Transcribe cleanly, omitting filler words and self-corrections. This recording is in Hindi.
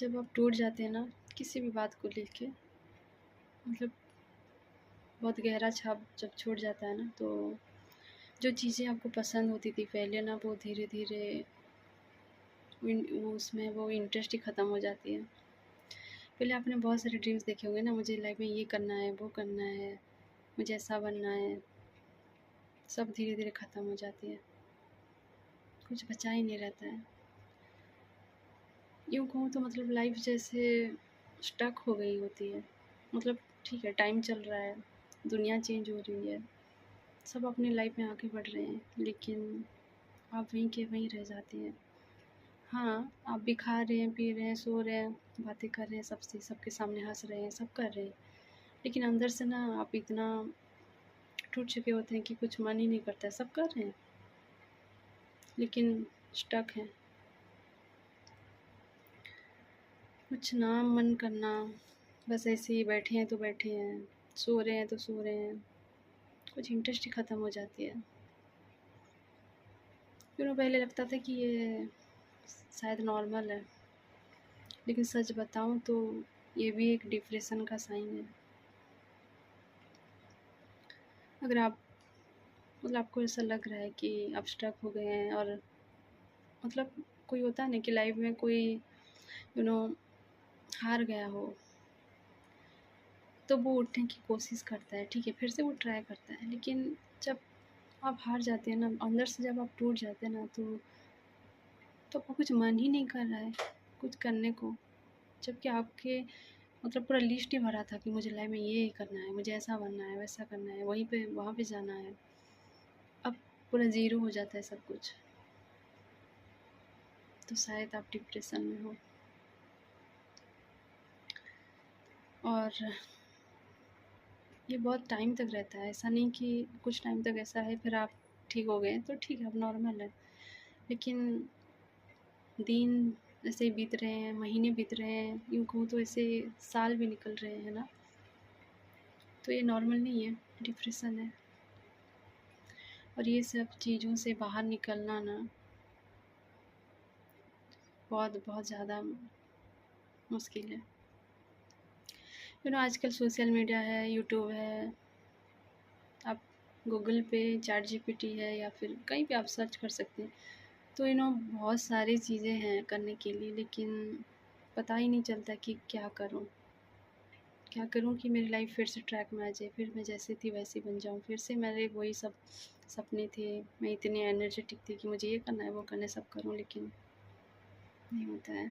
जब आप टूट जाते हैं ना किसी भी बात को लेके, मतलब बहुत गहरा छाप जब छोड़ जाता है ना, तो जो चीज़ें आपको पसंद होती थी पहले ना, वो धीरे-धीरे वो उसमें वो इंटरेस्ट ही ख़त्म हो जाती है। पहले आपने बहुत सारे ड्रीम्स देखे होंगे ना, मुझे लाइफ़ में ये करना है, वो करना है, मुझे ऐसा बनना है, सब धीरे-धीरे ख़त्म हो जाती है। कुछ बचा ही नहीं रहता है। यूँ कहूँ तो मतलब लाइफ़ जैसे स्टक हो गई होती है। मतलब ठीक है, टाइम चल रहा है, दुनिया चेंज हो रही है, सब अपनी लाइफ़ में आगे बढ़ रहे हैं, लेकिन आप वहीं के वहीं रह जाती हैं। हाँ, आप भी खा रहे हैं, पी रहे हैं, सो रहे हैं, बातें कर रहे हैं सबसे, सबके सामने हँस रहे हैं, सब कर रहे हैं। लेकिन अंदर से ना आप इतना टूट चुके होते हैं कि कुछ मन ही नहीं करता है, सब कर रहे हैं, लेकिन स्टक हैं। कुछ ना मन करना, बस ऐसे ही बैठे हैं तो बैठे हैं, सो रहे हैं तो सो रहे हैं, कुछ इंटरेस्ट ही ख़त्म हो जाती है। क्यों पहले लगता था कि ये शायद नॉर्मल है, लेकिन सच बताऊँ तो ये भी एक डिप्रेशन का साइन है। अगर आप मतलब आपको ऐसा लग रहा है कि आप स्टक हो गए हैं, और मतलब कोई होता है ना कि लाइफ में कोई यू नो हार गया हो, तो वो उठने की कोशिश करता है, ठीक है, फिर से वो ट्राई करता है, लेकिन जब आप हार जाते हैं ना, अंदर से जब आप टूट जाते हैं ना, तो आपको कुछ मन ही नहीं कर रहा है कुछ करने को। जबकि आपके मतलब पूरा लिस्ट ही भरा था कि मुझे लाइफ में ये करना है, मुझे ऐसा बनना है, वैसा करना है, वहीं पे वहाँ पे जाना है। अब पूरा ज़ीरो हो जाता है सब कुछ, तो शायद आप डिप्रेशन में हो। और ये बहुत टाइम तक रहता है, ऐसा नहीं कि कुछ टाइम तक ऐसा है फिर आप ठीक हो गए तो ठीक है, अब नॉर्मल है। लेकिन दिन ऐसे ही बीत रहे हैं, महीने बीत रहे हैं, यूँ कहूँ तो ऐसे साल भी निकल रहे हैं ना, तो ये नॉर्मल नहीं है, डिप्रेशन है। और ये सब चीज़ों से बाहर निकलना ना बहुत बहुत ज़्यादा मुश्किल है। आजकल सोशल मीडिया है, यूट्यूब है, आप गूगल पे चैट जीपीटी है, या फिर कहीं पे आप सर्च कर सकते हैं। तो बहुत सारी चीज़ें हैं करने के लिए, लेकिन पता ही नहीं चलता कि क्या करूँ कि मेरी लाइफ फिर से ट्रैक में आ जाए, फिर मैं जैसी थी वैसी बन जाऊँ, फिर से मेरे वही सब सपने थे, मैं इतनी एनर्जेटिक थी कि मुझे ये करना है, वो करना है, सब करूँ, लेकिन नहीं होता है।